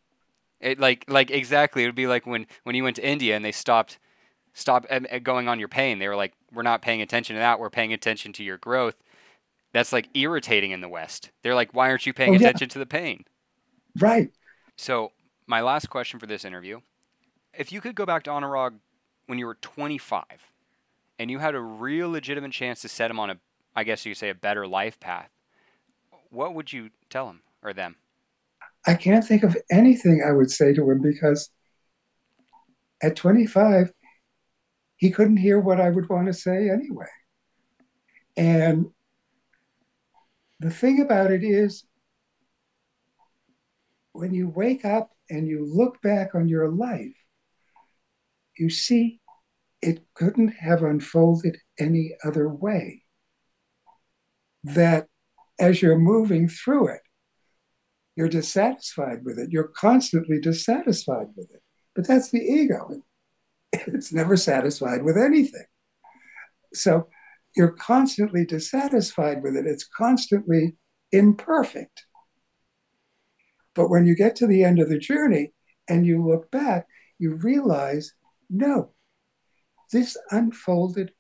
It like exactly. It would be like when you went to India and they stopped going on your pain. They were like, we're not paying attention to that. We're paying attention to your growth. That's like irritating in the West. They're like, why aren't you paying Oh, yeah. attention to the pain? Right. So my last question for this interview: if you could go back to Anurag when you were 25 and you had a real legitimate chance to set him on a, I guess you could say, a better life path, what would you tell him or them? I can't think of anything I would say to him because at 25, he couldn't hear what I would want to say anyway. And the thing about it is, when you wake up and you look back on your life, you see it couldn't have unfolded any other way. That as you're moving through it, you're dissatisfied with it. You're constantly dissatisfied with it. But that's the ego. It's never satisfied with anything. So you're constantly dissatisfied with it. It's constantly imperfect. But when you get to the end of the journey and you look back, you realize, no, this unfolded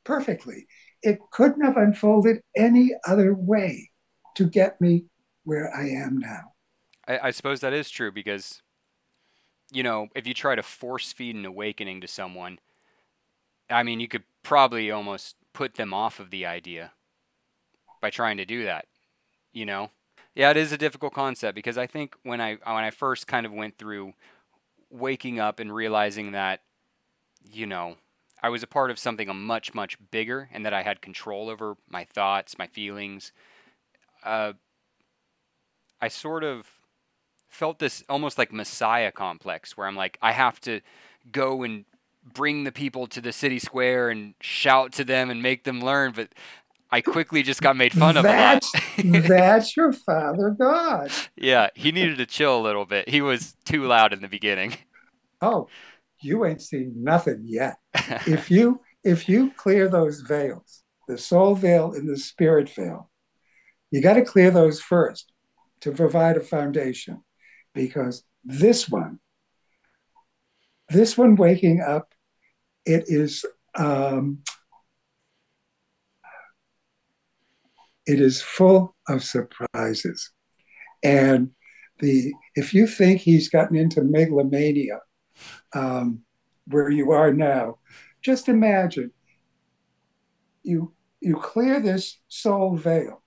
perfectly. It couldn't have unfolded any other way to get me where I am now. I suppose that is true because, you know, if you try to force feed an awakening to someone, I mean, you could probably almost put them off of the idea by trying to do that, you know? Yeah, it is a difficult concept because I think when I first kind of went through waking up and realizing that, you know, I was a part of something much, much bigger and that I had control over my thoughts, my feelings, uh, I sort of felt this almost like messiah complex where I'm like, I have to go and bring the people to the city square and shout to them and make them learn. But I quickly just got made fun of a lot. That's your father God. Yeah, he needed to chill a little bit. He was too loud in the beginning. Oh, you ain't seen nothing yet. If you clear those veils, the soul veil and the spirit veil, you got to clear those first to provide a foundation. Because this one waking up, it is um, it is full of surprises. And the if you think he's gotten into megalomania, um, where you are now, just imagine you you clear this soul veil,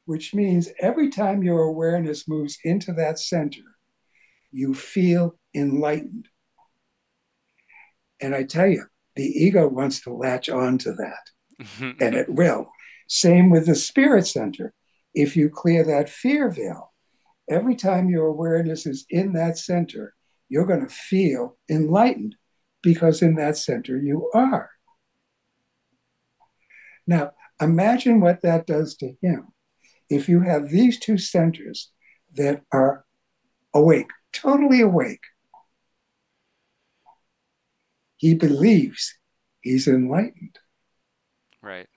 which means every time your awareness moves into that center, you feel enlightened. And I tell you, the ego wants to latch on to that, and it will. Same with the spirit center. If you clear that fear veil, every time your awareness is in that center, you're going to feel enlightened because in that center you are. Now, imagine what that does to him. If you have these two centers that are awake, totally awake, he believes he's enlightened. Right.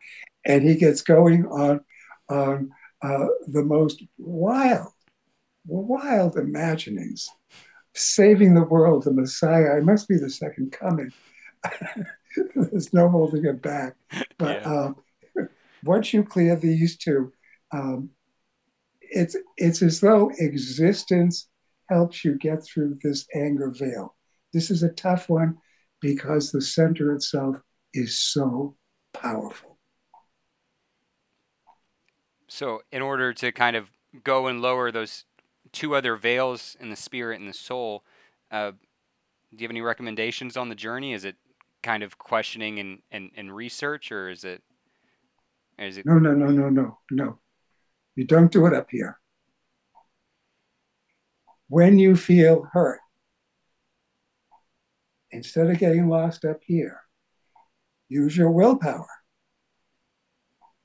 And he gets going on the most wild imaginings, saving the world, the Messiah. I must be the second coming. There's no holding it back. But Yeah. once you clear these two, um, it's as though existence helps you get through this anger veil. This is a tough one because the center itself is so powerful. So, in order to kind of go and lower those two other veils in the spirit and the soul, do you have any recommendations on the journey? Is it kind of questioning and research, or is it No, no, no, no, no, no. You don't do it up here. When you feel hurt, instead of getting lost up here, use your willpower.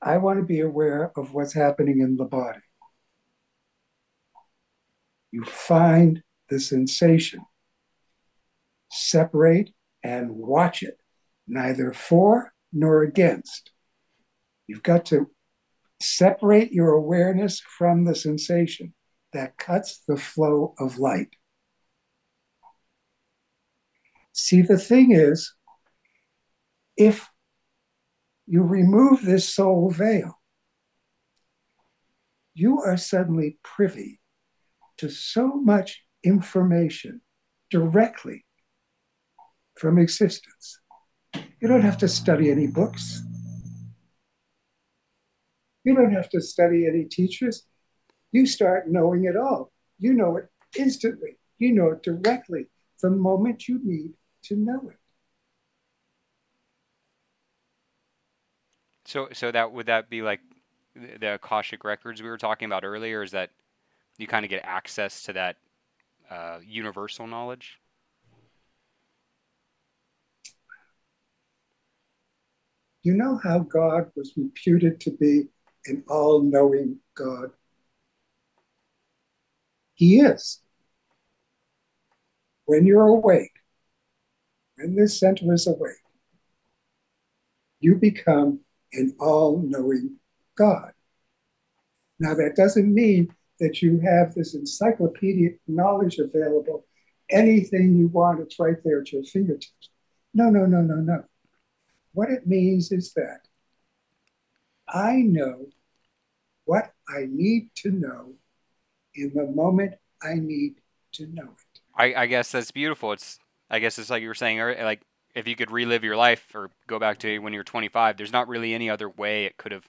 I want to be aware of what's happening in the body. You find the sensation, separate and watch it, neither for nor against. You've got to separate your awareness from the sensation that cuts the flow of light. See, the thing is, if you remove this soul veil, you are suddenly privy to so much information directly from existence. You don't have to study any books. You don't have to study any teachers. You start knowing it all. You know it instantly. You know it directly the moment you need to know it. so that would that be like the Akashic records we were talking about earlier? Is that you kind of get access to that universal knowledge? You know how God was reputed to be an all knowing God? He is. When you're awake, when this center is awake, you become an all knowing God. Now, that doesn't mean that you have this encyclopedic knowledge available. Anything you want, it's right there at your fingertips. No, no, no, no, no. What it means is that I know what I need to know in the moment I need to know it. I guess that's beautiful. I guess it's like you were saying earlier, like if you could relive your life or go back to when you were 25, there's not really any other way it could have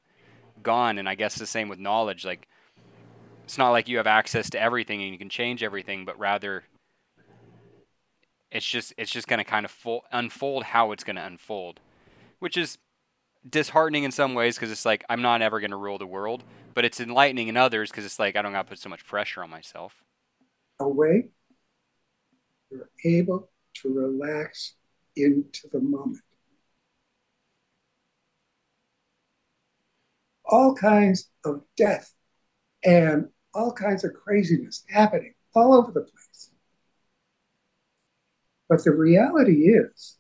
gone. And I guess the same with knowledge. Like it's not like you have access to everything and you can change everything, but rather it's just going to kind of unfold how it's going to unfold, which is disheartening in some ways because it's like I'm not ever going to rule the world, but it's enlightening in others because it's like I don't got to put so much pressure on myself. Awake, you're able to relax into the moment. All kinds of death and all kinds of craziness happening all over the place. But the reality is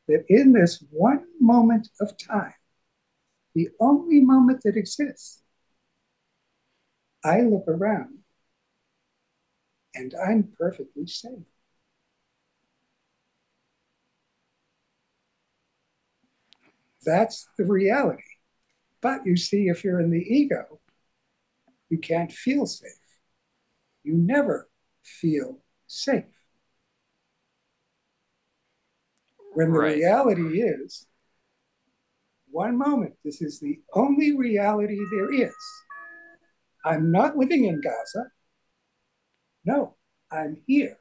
that in this one moment of time, the only moment that exists, I look around and I'm perfectly safe. That's the reality. But you see, if you're in the ego, you can't feel safe. You never feel safe. When the Right. reality is, one moment, this is the only reality there is. I'm not living in Gaza. No, I'm here.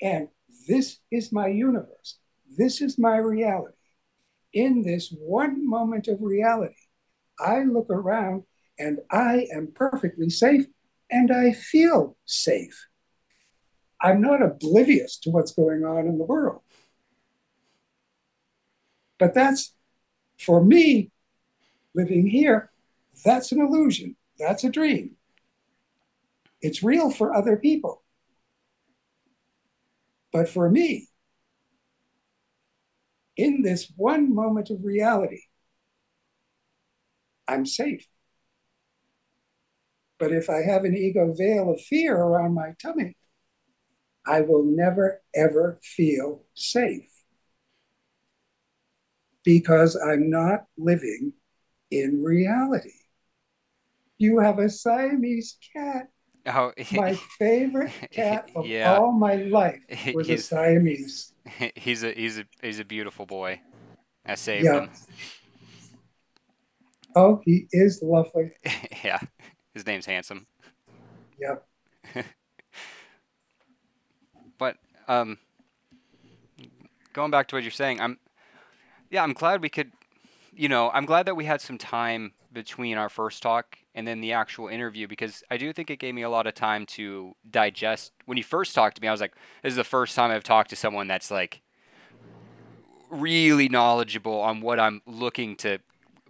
And this is my universe. This is my reality. In this one moment of reality, I look around and I am perfectly safe and I feel safe. I'm not oblivious to what's going on in the world. But that's, for me, living here, that's an illusion. That's a dream. It's real for other people. But for me, in this one moment of reality, I'm safe. But if I have an ego veil of fear around my tummy, I will never, ever feel safe because I'm not living in reality. You have a Siamese cat. Oh, My favorite cat of yeah. all my life was a He's Siamese. he's a beautiful boy. I saved Yeah. him. Oh, he is lovely. Yeah, his name's Handsome. Yep. But going back to what you're saying, I'm glad we could, I'm glad that we had some time between our first talk and then the actual interview, because I do think it gave me a lot of time to digest. When you first talked to me, I was like, this is the first time I've talked to someone that's like really knowledgeable on what I'm looking to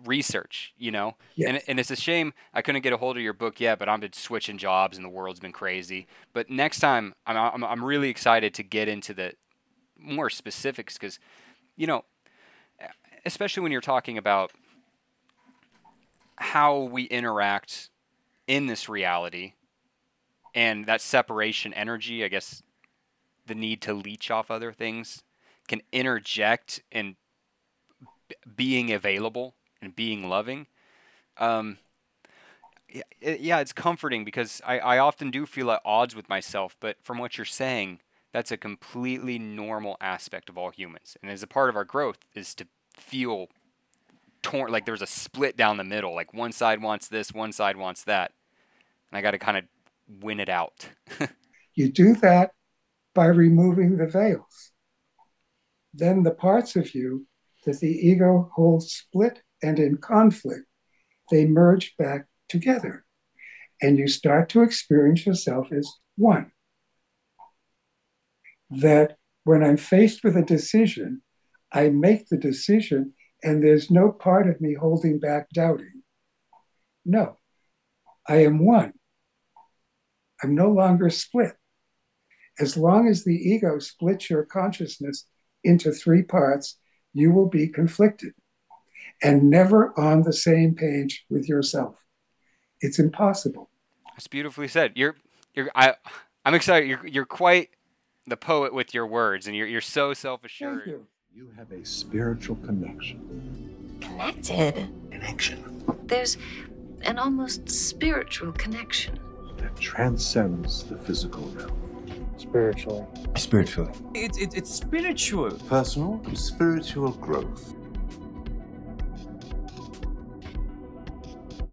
research. Yes. And it's a shame I couldn't get a hold of your book yet, but I've been switching jobs and the world's been crazy. But next time, I'm really excited to get into the more specifics, because, you know, especially when you're talking about how we interact in this reality and that separation energy, I guess the need to leech off other things can interject in being available and being loving. Um, yeah, it's comforting, because I often do feel at odds with myself, but from what you're saying, that's a completely normal aspect of all humans. And as a part of our growth is to feel torn, like there's a split down the middle, like one side wants this, one side wants that. And I got to kind of win it out. You do that by removing the veils. Then the parts of you that the ego holds split and in conflict, they merge back together. And you start to experience yourself as one. That when I'm faced with a decision, I make the decision, and there's no part of me holding back, doubting. No, I am one. I'm no longer split. As long as the ego splits your consciousness into three parts, you will be conflicted and never on the same page with yourself. It's impossible. That's beautifully said. I'm excited. You're quite the poet with your words, and you're so self-assured. Thank you. You have a spiritual connection. Connected? Connection There's an almost spiritual connection. that transcends the physical realm. Spiritually. Spiritually. It's spiritual. Personal and spiritual growth.